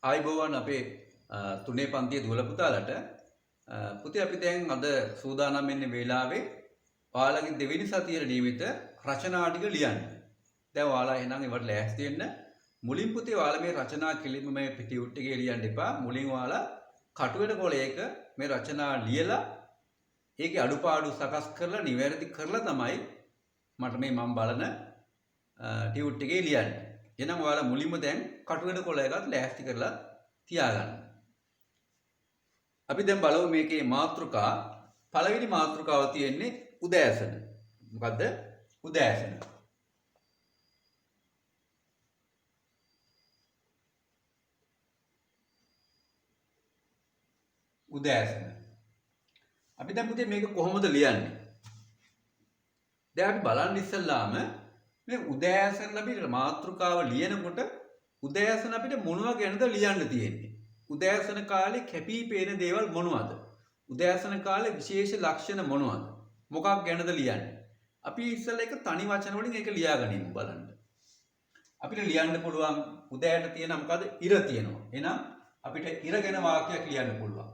ආයිබෝවන් අපේ තුනේ පන්තියේ දුවල පුතාලට පුතේ අපි දැන් අද සූදානම් වෙන්නේ වේලාවේ ඔයාලගේ දෙවෙනි සතියේ නියමිත රචනා ටික ලියන්න. දැන් ඔයාලා එහෙනම් ඒවට ලෑස්ති වෙන්න. මුලින් පුතේ ඔයාලා මේ රචනා කිලිම මේ පිටියුට් එකේ ලියන්න එපා. මුලින් ඔයාලා කටුවෙන කොලයක මේ රචනා ලියලා ඒකේ අඩුපාඩු සකස් කරලා නිවැරදි කරලා තමයි මට මේ මම බලන ටියුට් එකේ ලියන්නේ. එහෙනම් ඔයාලා මුලින්ම දැන් කටුවෙන කොලයකට ලෑස්ති කරලා තියාගන්න. අපි දැන් බලමු මේකේ මාතෘකා. පළවෙනි මාතෘකාව තියෙන්නේ උදෑසන. මොකද්ද? උදෑසන. උදෑසන. අපි දැන් පුතේ මේක කොහොමද ලියන්නේ? දැන් අපි බලන්න ඉස්සෙල්ලාම මේ උදෑසන අපිට මාතෘකාව ලියනකොට උදෑසන අපිට මොනවා ගැනද ලියන්න තියෙන්නේ? උදෑසන කාලේ කැපී පෙනෙන දේවල් මොනවද? උදෑසන කාලේ විශේෂ ලක්ෂණ මොනවද? මොකක් ගැනද ලියන්නේ? අපි ඉස්සෙල්ලා එක තනි වචන වලින් ඒක ලියාගනිමු බලන්න. අපිට ලියන්න පුළුවන් උදෑට තියෙන මොකද? ඉර තියෙනවා. එහෙනම් අපිට ඉර ගැන වාක්‍යයක් ලියන්න පුළුවන්.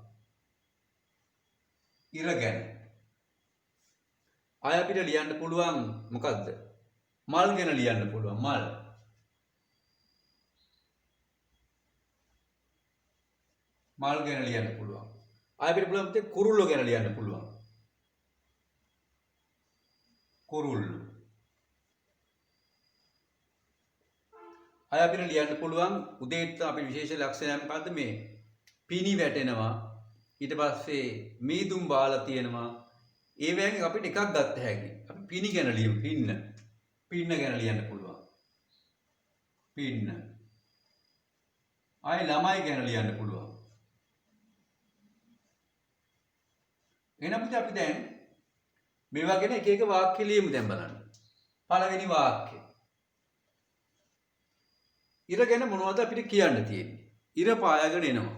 ඉර ගැන. ආය අපිට ලියන්න පුළුවන් මොකද්ද? මල් ගැන ලියන්න පුළුවන්. මල්. මල් ගැන ලියන්න පුළුවන්. ආය අපිට පුළුවන් පුතේ කුරුල්ලෝ ගැන ලියන්න පුළුවන්. කුරුල්ලෝ. ආය අපිට ලියන්න පුළුවන් උදේට අපේ විශේෂ ලක්ෂණයක් මොකද්ද මේ? පිනි වැටෙනවා. ඊට පස්සේ මීදුම් බාලා තියෙනවා. ඒ වගේ අපිට එකක් ගන්න හැකි. අපි පිනි ගැන ලියමු. පින්න. පින්න ගැන ලියන්න පුළුවන්. පින්න. ආයි ළමයි ගැන ලියන්න පුළුවන්. එහෙනම් අපි දැන් මේවා ගැන එක එක වාක්‍ය ලියමු දැන් බලන්න. පළවෙනි වාක්‍යය. ඉර ගැන මොනවද අපිට කියන්න තියෙන්නේ? ඉර පායගෙන එනවා.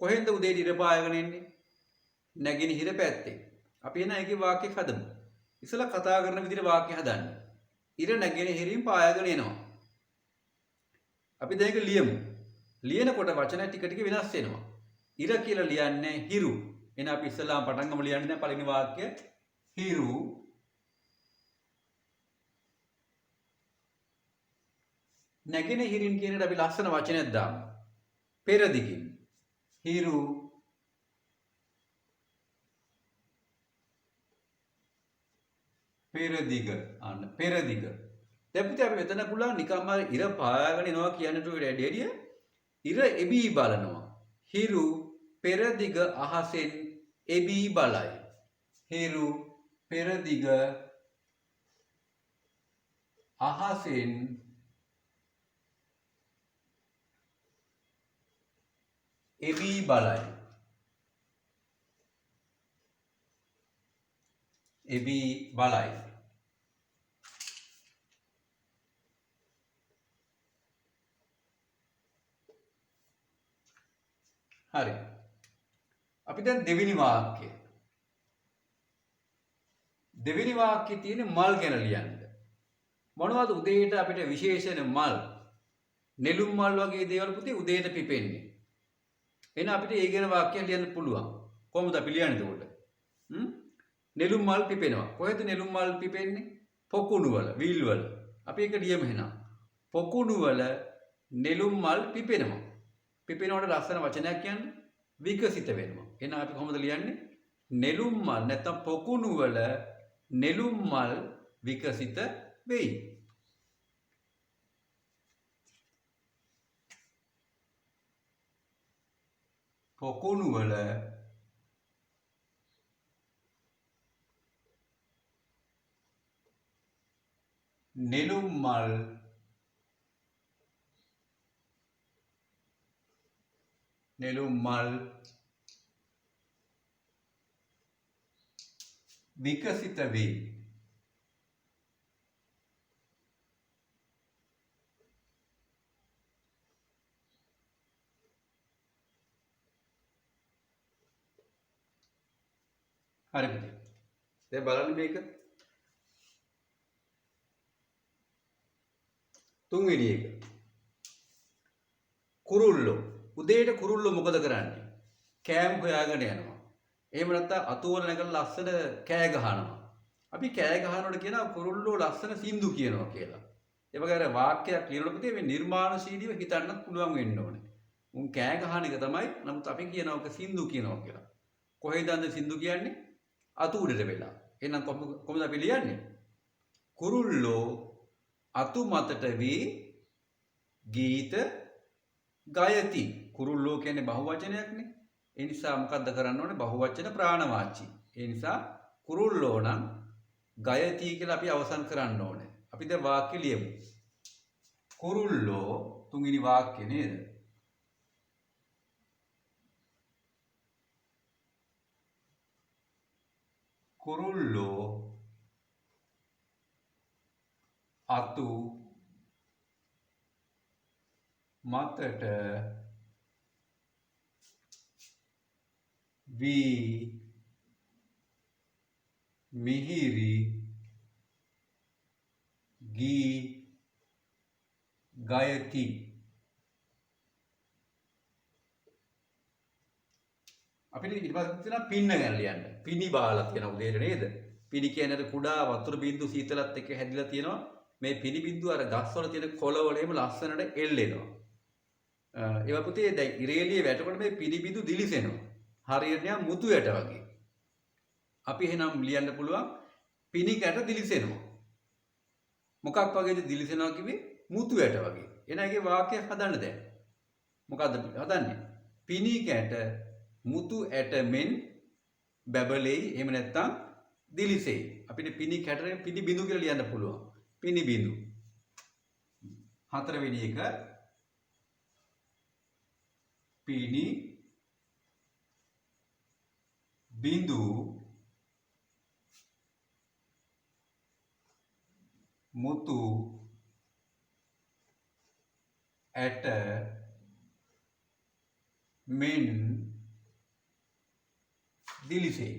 කොහෙන්ද උදේට ඉර පායගෙන එන්නේ? නැගිනහිර පැත්තේ. අපි එන එකේ වාක්‍යයක් හදමු. ඉස්සලා කතා කරන විදිහට වාක්‍ය හදන්න. ඉර නැගිනහිරින් පායගෙන එනවා. අපි දැන් ඒක ලියමු. ලියනකොට වචන ටික ටික වෙනස් වෙනවා. ඉර කියලා ලියන්නේ හිරු. එහෙනම් අපි ඉස්සලාම පටන් ගමු ලියන්නේ දැන් පළවෙනි වාක්‍ය හිරු නැගිනහිරින් කියන එකට අපි ලස්සන වචනයක් දාමු. පෙරදිගින්. හිරු පෙරදිග. අන්න පෙරදිග. දැන් පුතේ අපි මෙතන පුළුවන් නිකම්ම ඉර පායාගෙන එනවා කියන්නට වැඩිය ඉර එබී බලනවා. හිරු පෙරදිග අහසෙන් එබී බලයි. හිරු පෙරදිග අහසෙන් එබී බලයි. එබී බලයි. හරි. අපි දැන් දෙවෙනි වාක්‍යය. දෙවෙනි වාක්‍යයේ තියෙන මල් ගැන ලියන්න. මොනවද උදේට අපිට විශේෂණ මල්? නෙළුම් මල් වගේ දේවල් පුතේ උදේට පිපෙන්නේ. එහෙනම් අපිට ඒ ගැන වාක්‍යයක් ලියන්න පුළුවන්. කොහොමද අපි ලියන්නේ එතකොට? නෙළුම් මල් පිපෙනවා. කොහෙද නෙළුම් මල් පිපෙන්නේ? පොකුණු වල, විල් වල. අපි ඒක ලියමු එහෙනම්. පොකුණු වල නෙළුම් මල් පිපෙනවා. පිපෙනවට ලස්සන වචනයක් කියන්නේ විකසිත වෙනවා. එහෙනම් අපි කොහොමද ලියන්නේ? නෙළුම් මල් නැත්නම් පොකුණු වල නෙළුම් මල් විකසිත වෙයි. පොකුණු වල නෙළුම් මල් විකසිත වේ. හරි පුතේ. දැන් බලන්න මේක. තුන්වෙනි එක. කුරුල්ලෝ. උදේට කුරුල්ලෝ මොකද කරන්නේ? කෑම හොයාගෙන යනවා. එහෙම නැත්නම් අතුවල නැගලා ලස්සන කෑ ගහනවා. අපි කෑ ගහනකොට කියනවා කුරුල්ලෝ ලස්සන සින්දු කියනවා කියලා. ඒ වගේ අර වාක්‍යයක් ලියනකොට මේ නිර්මාණශීලීව හිතන්නත් පුළුවන් වෙන්න ඕනේ. උන් කෑ ගහන එක තමයි. නමුත් අපි කියනවා ඔක සින්දු කියනවා කියලා. කොහෙද අද සින්දු කියන්නේ? අතු උඩට වෙලා. එහෙනම් කොහොමද අපි ලියන්නේ? කුරුල්ලෝ අතු මතට වී ගීත ගයති. කුරුල්ලෝ කියන්නේ බහුවචනයක්නේ. ඒ නිසා මොකද්ද කරන්න ඕනේ? බහුවචන ප්‍රාණවාචී. ඒ නිසා කුරුල්ලෝ නම් ගයති කියලා අපි අවසන් කරන්න ඕනේ. අපි දැන් වාක්‍ය ලියමු. කුරුල්ලෝ තුන්වෙනි වාක්‍ය නේද? කුරුල්ලෝ අතු මතට වී මිහිරි ගී ගයති. අපිට ඊට පස්සේ තියෙනවා පින්න ගැන ලියන්න. පිනි බාලා තියෙන උදේට නේද? පිනි කියන්නේ කුඩා වතුර බින්දු සීතලත් එක්ක හැදිලා තියෙනවා. මේ පිනි බින්දුව අර ගස්වල තියෙන කොළවල එහෙම ලස්සනට එල්ලෙනවා. ඒවා පුතේ දැන් ඉරේලියේ වැටෙනකොට මේ පිනි බින්දු දිලිසෙනවා. හරියට නිකන් මුතු ඇට වගේ. අපි එහෙනම් ලියන්න පුළුවන් පිනි කැට දිලිසෙනවා. මොකක් වගේද දිලිසෙනවා කිව්වේ? මුතු ඇට වගේ. එහෙනම් ඒකේ වාක්‍යයක් හදන්න දැන්. මොකද්ද හදන්නේ? පිනි කැට මුතු ඇට මෙන් බබලෙයි. එහෙම නැත්නම් දිලිසෙයි. අපිට පිනි කැටෙන් පිනි බිඳු කියලා ලියන්න පුළුවන්. පිනි බිඳු. හතරවෙනි එක පිනි බිඳු මුතු ඇට මෙන් දිලිසෙයි.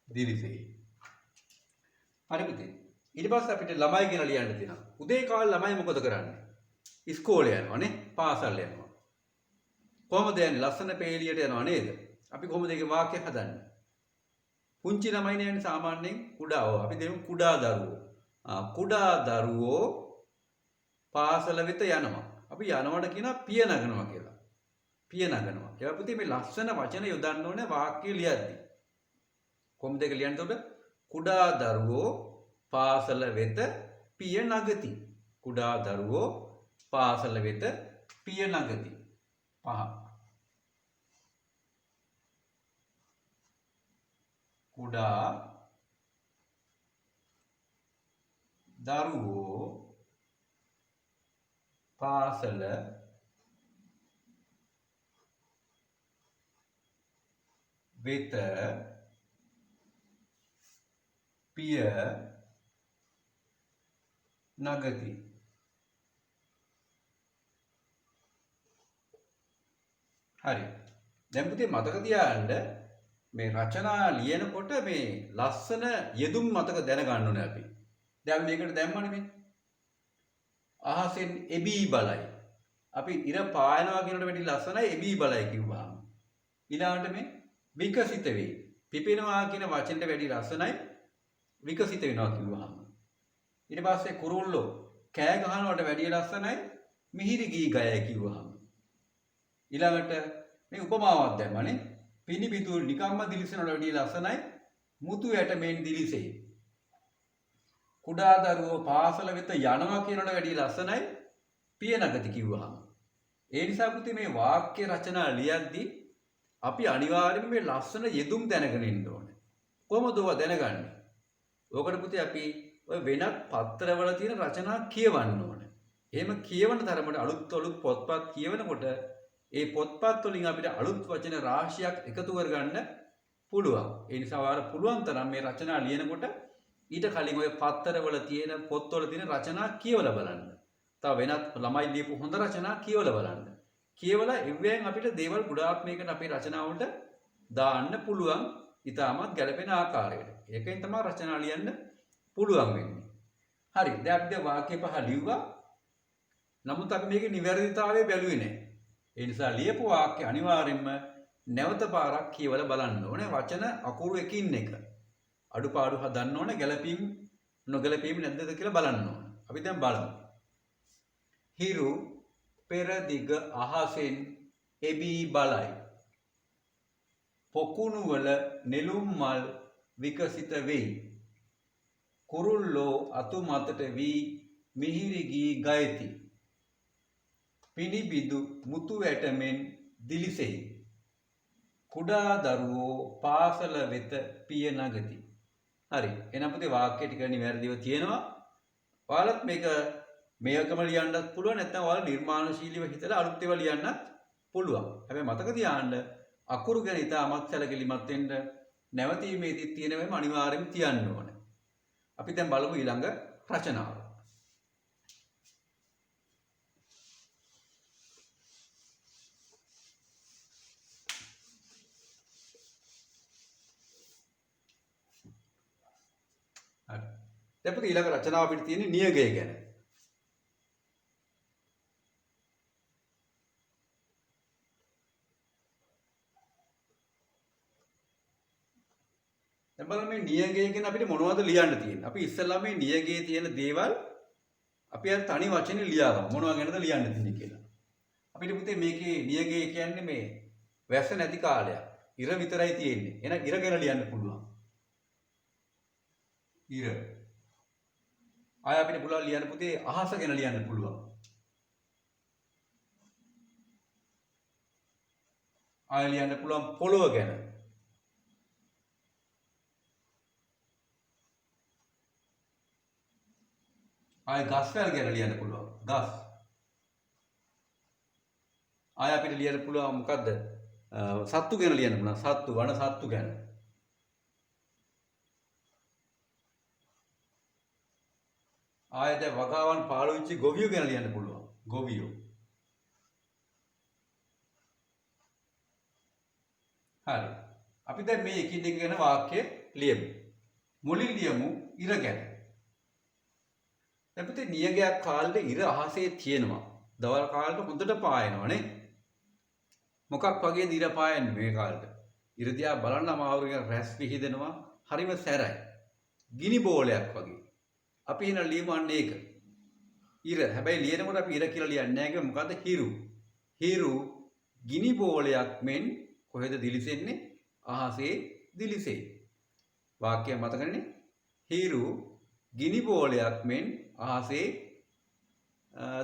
දිලිසෙයි. හරි පුතේ. ඊට පස්සේ අපිට ළමයි ගැන ලියන්න තියෙනවා. උදේ කාලේ ළමයි මොකද කරන්නේ? ඉස්කෝලේ යනවා නේ, පාසල් යනවා. කොහොමද යන්නේ? ලස්සන පේලියට යනවා නේද? අපි කොහොමද ඒකේ වාක්‍ය හදන්නේ? පුංචි ළමයිනේ යන්නේ සාමාන්‍යයෙන් කුඩාව. අපි දෙමු කුඩා දරුවෝ. කුඩා දරුවෝ පාසල වෙත යනවා. අපි යනවට කියනවා පිය නගනවා කියලා. පිය නගනවා. ඒවා පුතේ මේ ලස්සන වචන යොදන්න ඕනේ වාක්‍ය ලියද්දී. කොහොමද ඒක ලියන්නේ උඩ? කුඩා දරුවෝ පාසල වෙත පිය නගති. කුඩා දරුවෝ පාසල වෙත පිය නගති. පහ. කුඩා දරුවෝ පාසල වෙත පිය නගති. හරි. දැන් පුතේ මතක තියාගන්න මේ රචනා ලියනකොට මේ ලස්සන යෙදුම් මතක දැනගන්න ඕනේ අපි. දැන් මේකට දැම්මනේ මේ. අහසෙන් එබී බලයි. අපි ඉර පායනවා කියනකට වැඩි ලස්සනයි එබී බලයි කිව්වහම. ඊළඟට මේ විකසිත වේ. පිපෙනවා කියන වචනෙට වැඩි ලස්සනයි විකසිත වෙනවා කිව්වහම. ඊට පස්සේ කුරුල්ලෝ කෑ ගහනවට වැඩි ලස්සනයි මිහිරි ගී ගයයි කිව්වහම. ඊළඟට මේ උපමාවක් දැම්මනේ. පිනි බිඳු නිකම්ම දිලිසෙනවට වැඩි ලස්සනයි මුතු ඇට මෙන් දිලිසෙයි. කුඩා දරුවෝ පාසල වෙත යනවා කියනවට වැඩි ලස්සනයි පිය නගති කිව්වහම. ඒ නිසා පුතේ මේ වාක්‍ය රචනා ලියද්දී අපි අනිවාර්යයෙන්ම මේ ලස්සන යෙදුම් දැනගෙන ඉන්න ඕනේ. කොහොමද ඔවා දැනගන්නේ? ඕකට පුතේ අපි ඔය වෙනත් පත්‍රවල තියෙන රචනා කියවන්න ඕනේ. එහෙම කියවන තරමට අලුත් පොත්පත් කියවනකොට ඒ පොත්පත් වලින් අපිට අලුත් වචන රාශියක් එකතු කරගන්න පුළුවන්. ඒ නිසා ඔයාලා පුළුවන් තරම් මේ රචනා ලියනකොට ඊට කලින් ඔය පත්තරවල තියෙන පොත්වල තියෙන රචනා කියවලා බලන්න. තව වෙනත් ළමයි ලියපු හොඳ රචනා කියවලා බලන්න. කියවලා එවෙන් අපිට දේවල් ගොඩාක් මේකට අපේ රචනාවලට දාන්න පුළුවන් ඉතාමත් ගැළපෙන ආකාරයට. ඒකෙන් තමයි රචනා ලියන්න පුළුවන් වෙන්නේ. හරි. දැන් අපි වාක්‍ය පහ ලිව්වා. නමුත් අපි මේකේ නිවැරදිතාවය බැලුවේ නැහැ. ඒ නිසා ලියපු වාක්‍ය අනිවාර්යෙන්ම නැවත පාරක් කියවලා බලන්න ඕනේ. වචන අකුරු එකින් එක. අඩුපාඩු හදන්න ඕනේ. ගැළපීම් නොගැළපීම් නැද්ද කියලා බලන්න ඕනේ. අපි දැන් බලමු. හිරු පෙර දිග අහසෙන් එබී බලයි. පොකුණු වල නෙළුම් මල් විකසිත වෙයි. කුරුල්ලෝ අතු මතට වී මිහිරි ගී ගයති. පිනිබිදු මුතු ඇටමෙන් දිලිසෙයි. කුඩා දරුවෝ පාසල වෙත පිය නගති. හරි. එහෙනම් පුතේ වාක්‍ය ටික නිවැරදිව තියෙනවා. ඔයාලත් මේකම ලියන්නත් පුළුවන්, නැත්නම් ඔයාලා නිර්මාණශීලීව හිතලා අලුත් ඒවා ලියන්නත් පුළුවන්. හැබැයි මතක තියාගන්න අකුරු ගැන ඉතාමත් සැලකිලිමත් වෙන්න. නැවතීමේදී තියෙනවම අනිවාර්යයෙන්ම තියන්න ඕනේ. අපි දැන් බලමු ඊළඟ රචනාව. හරි. දැන් පුතේ ඊළඟ රචනාව අපිට තියෙන්නේ නියගය ගැන. දැන් බලන්න මේ නියගය ගැන අපිට මොනවද ලියන්න තියෙන්නේ? අපි ඉස්සෙල්ලා මේ නියගයේ තියෙන දේවල් අපි අර තනි වචනේ ලියාගමු. මොනවා ගැනද ලියන්න තියෙන්නේ කියලා. අපිට පුතේ මේකේ නියගය කියන්නේ මේ වැස්ස නැති කාලයක්. ඉර විතරයි තියෙන්නේ. එහෙනම් ඉර ගැන ලියන්න පුළුවන්. ඉර. ආය අපිට පුළුවන් ලියන්න පුතේ අහස ගැන ලියන්න පුළුවන්. ආය ලියන්න පුළුවන් පොළොව ගැන. ආය ගස්වැල් ගැන ලියන්න පුළුවන්. ගස්. ආය අපිට ලියන්න පුළුවන් මොකද්ද? සත්තු ගැන ලියන්න පුළුවන්. සත්තු, වන සත්තු ගැන. ආය දැන් වගාවන් පාළු වෙච්ච ගොවියෝ ගැන ලියන්න පුළුවන්. ගොවියෝ. හරි. අපි දැන් මේ එකින් එක ගැන වාක්‍ය ලියමු. මුලින් ලියමු ඉර ගැන. දැන් පුතේ නියගයක් කාලේ ඉර අහසේ තියෙනවා. දවල් කාලේ හොඳට පායනවා නේ. මොකක් වගේද ඉර පායන්නේ මේ කාලේ? ඉර දිහා බලන්න අමාරුයි, රැස් විහිදෙනවා. හරිම සැරයි. ගිනි බෝලයක් වගේ. අපි එන ලියමු අන්න ඒක. ඉර. හැබැයි ලියනකොට අපි ඉර කියලා ලියන්නේ නැහැ. ඒක මොකද්ද? හිරු. හිරු ගිනි බෝලයක් මෙන් කොහෙද දිලිසෙන්නේ? අහසේ දිලිසෙයි. වාක්‍යය මතකනේ? හිරු ගිනි බෝලයක් මෙන් අහසේ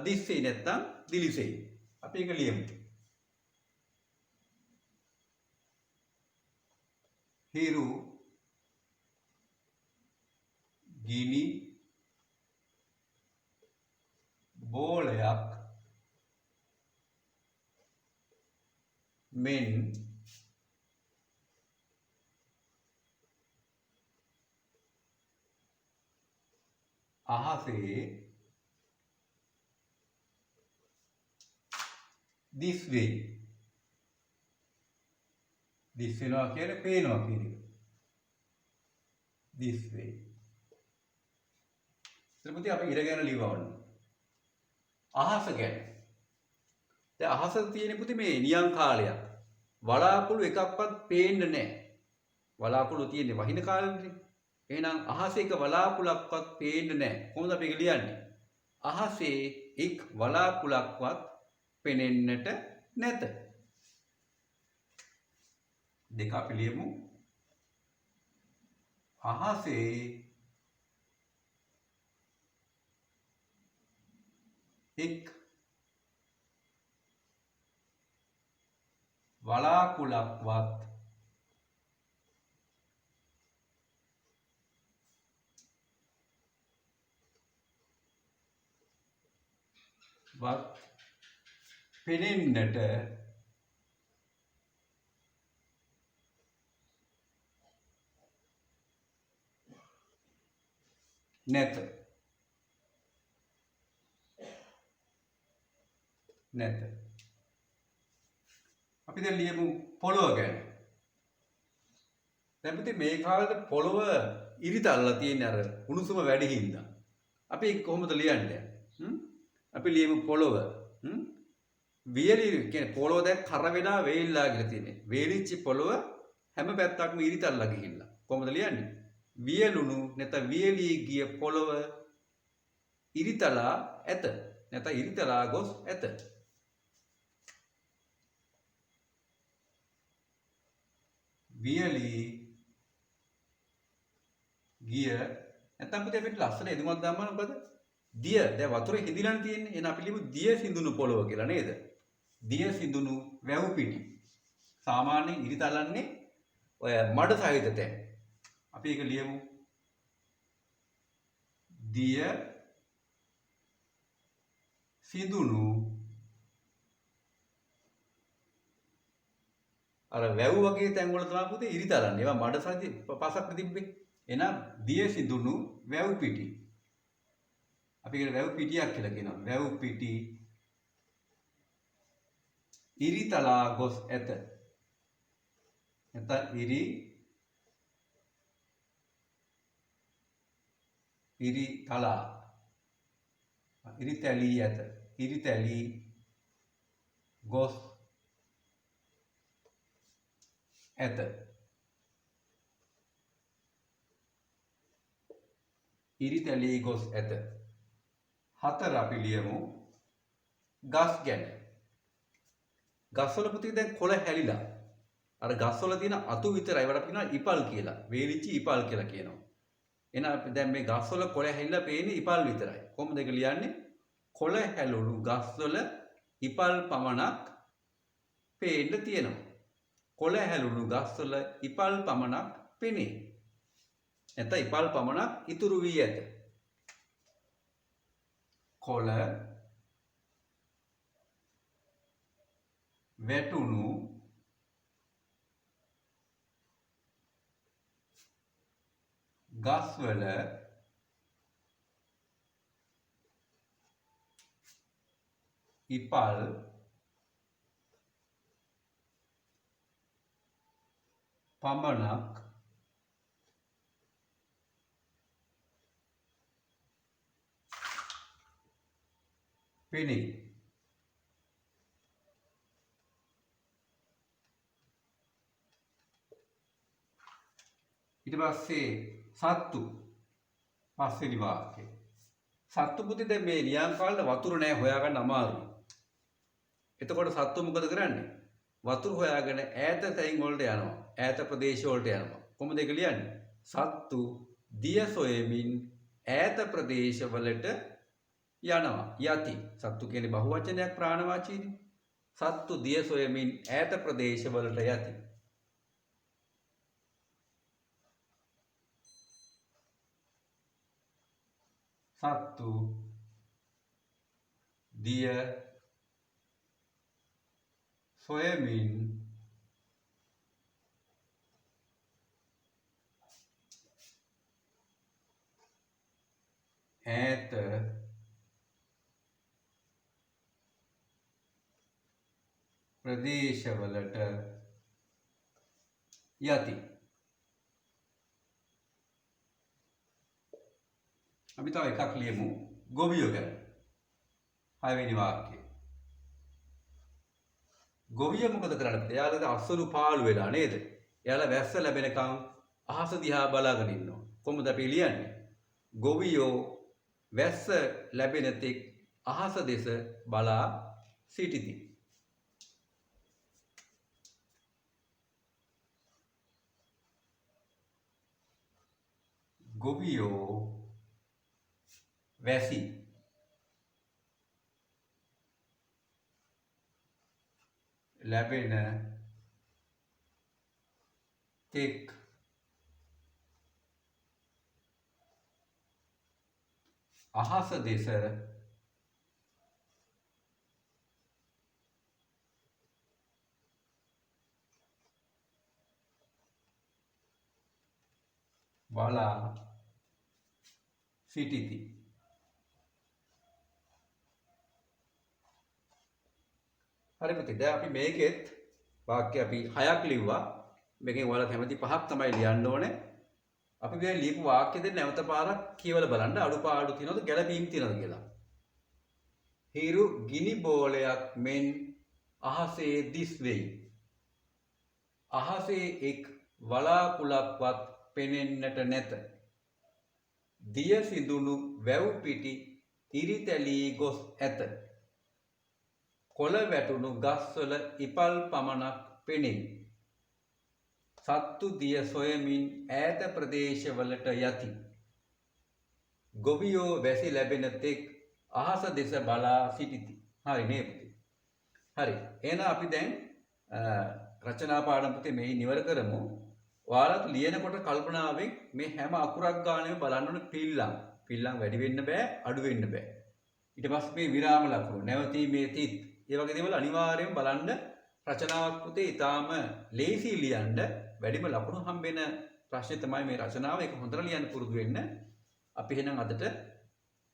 දිස්සෙයි නැත්තම් දිලිසෙයි. අපි ඒක ලියමු. හිරු ගිනි බෝලයක් මෙන් අහසේ දිස් වෙයි. දිස් වෙනවා කියන්නේ පේනවා කියන එක. දිස් වෙයි. ත්‍රිපුති අපි ඉර ගැන ලියවන්න. අහස ගැන. දැන් අහස තියෙන පුතේ මේ නියම් කාලයක්. වලාකුළු එකක්වත් පේන්නේ නැහැ. වලාකුළු තියෙන්නේ වහින කාලෙනේ. එහෙනම් අහසේ එක වලාකුළක්වත් පේන්නේ නැහැ. කොහොමද අපි ඒක ලියන්නේ? අහසේ එක් වලාකුළක්වත් පෙනෙන්නට නැත. දෙක අපි ලියමු. අහසේ එක් වලාකුළක්වත් පෙනෙන්නට නැත. අපි දැන් ලියමු පොළොව ගැන. දැන් පුතේ මේ කාලේ පොළව ඉරිතල්ලා තියෙන අර උණුසුම වැඩි හින්දා. අපි ඒක කොහොමද ලියන්නේ? අපි ලියමු පොළව. වියලි කියන්නේ පොළව දැන් කර වෙනා වේලිලා කියලා තියෙන්නේ. වේලිච්ච පොළව හැම පැත්තක්ම ඉරිතල්ලා ගිහිල්ලා. කොහොමද ලියන්නේ? වියලුණු නැත්නම් වියලී ගිය පොළව ඉරිතලා ඇත. නැත්නම් ඉරිතලා ගොස් ඇත. වියලී ගිය නැත්නම් පුතේ අපිට ලස්සන එදුමක් දාන්න මොකද? දිය. දැන් වතුරේ හිඳිලානේ තියෙන්නේ. එහෙනම් අපි ලියමු දිය සිඳුණු පොළව කියලා නේද? දිය සිඳුණු වැව් පිටි. සාමාන්‍යයෙන් ඉරිතලන්නේ ඔය මඩ සහිත තැන්. අපි ඒක ලියමු. දිය සිඳුණු අර වැව් වගේ තැන් වල තමයි පුතේ ඉරිතලන්නේ. ඒවා මඩ සහිත පසක් තිබ්බේ. එහෙනම් දිය සිඳුණු වැව් පිටි. අපි කියන වැව් පිටියක් කියලා කියනවා. වැව් පිටි ඉරිතලා ගොස් ඇත. නැත්නම් ඉරිතලා ඉරිතැලී ඇත. ඉරිතැලී ගොස් ඇත. ඉරිතැලී ගොස් ඇත. 4 අපි ලියමු ගස් ගැන. ගස්වල පුතේ දැන් කොළ හැලිලා. අර ගස්වල තියෙන අතු විතරයි වඩා කියනවා ඉපල් කියලා. වේලිච්ච ඉපල් කියලා කියනවා. එහෙනම් අපි දැන් මේ ගස්වල කොළ හැලිලා පේන්නේ ඉපල් විතරයි. කොහොමද ඒක ලියන්නේ? කොළ හැලුණු ගස්වල ඉපල් පමණක් පේන්න තියෙනවා. කොළ හැලුණු ගස්වල ඉපල් පමණක් පෙනේ. නැත්නම් ඉපල් පමණක් ඉතුරු වී ඇත. කොළ වැටුණු ගස්වල ඉපල් පමණක් පෙනේ. ඊට පස්සේ සත්තු පස්වෙනි වාක්‍යය. සත්තු පුතේ දැන් මේ ලියන් කාලේ වතුර නැහැ හොයාගන්න අමාරුයි. එතකොට සත්තු මොකද කරන්නේ? වතුර හොයාගෙන ඈත තැන් වලට යනවා. ඈත ප්‍රදේශ වලට යනවා. කොහොමද ඒක ලියන්නේ? සත්තු දිය සොයමින් ඈත ප්‍රදේශ වලට යනවා. යති. සත්තු කියන්නේ බහුවචනයක් ප්‍රාණවාචීනේ. සත්තු දිය සොයමින් ඈත ප්‍රදේශ වලට යති. සත්තු දිය සොයමින් ඈත ප්‍රදේශවලට යති. අපි තව එකක් ලියමු ගොවියෝ ගැන. 6 වෙනි වාක්‍යය. ගොවියෝ මොකද කරන්නේ? එයාලා අස්සලු පාළු වෙලා නේද? එයාලා වැස්ස ලැබෙනකන් අහස දිහා බලාගෙන ඉන්නවා. කොහොමද අපි ලියන්නේ? ගොවියෝ වැස්ස ලැබෙන තෙක් අහස දෙස බලා සිටිති. ගොවියෝ වැසි ලැබෙන තෙක් අහස දෙස බලා සිටිති. හරි පුතේ. දැන් අපි මේකෙත් වාක්‍ය අපි 6ක් ලිව්වා. මේකෙන් ඔයාලා කැමති පහක් තමයි ලියන්න ඕනේ. අපි මේ ලියපු වාක්‍ය දෙක නැවත පාරක් කියවලා බලන්න අඩුපාඩු තියෙනවද ගැළපීම් තියෙනවද කියලා. හිරු ගිනි බෝලයක් මෙන් අහසේ දිස් වෙයි. අහසේ එක් වලාකුළක්වත් පෙනෙන්නට නැත. දිය සිඳුණු වැව් පිටි ඉරිතැලී ගොස් ඇත. කොළ වැටුණු ගස්වල ඉපල් පමණක් පෙනෙයි. සත්තු දිය සොයමින් ඈත ප්‍රදේශවලට යති. ගොවියෝ වැසි ලැබෙන තෙක් අහස දෙස බලා සිටිති. හරි නේ පුතේ. හරි. එහෙනම් අපි දැන් රචනා පාඩම් පුතේ මේ නිවර කරමු. ඔයාලත් ලියනකොට කල්පනාවෙන් මේ හැම අකුරක් ගානෙම බලන්න ඕනේ පිල්ලම්. පිල්ලම් වැඩි වෙන්න බෑ, අඩු වෙන්න බෑ. ඊට පස්සේ මේ විරාම ලකුණු, නැවතීමේ තිත්. ඒ වගේ දේවල් අනිවාර්යයෙන් බලන්න. රචනාවක් පුතේ ඊටාම ලේසි ලියන්න වැඩිම ලකුණු හම්බෙන ප්‍රශ්නේ තමයි මේ රචනාව. ඒක හොඳට ලියන්න පුරුදු වෙන්න. අපි එහෙනම් අදට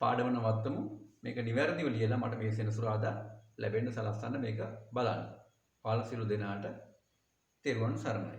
පාඩම නවත්තමු. මේක නිවැරදිව ලියලා මට මේ සෙනසුරාදා ලැබෙන්න සලස්සන්න මේක බලන්න. පාල සිළු දෙනාට තෙරුවන් සරණයි.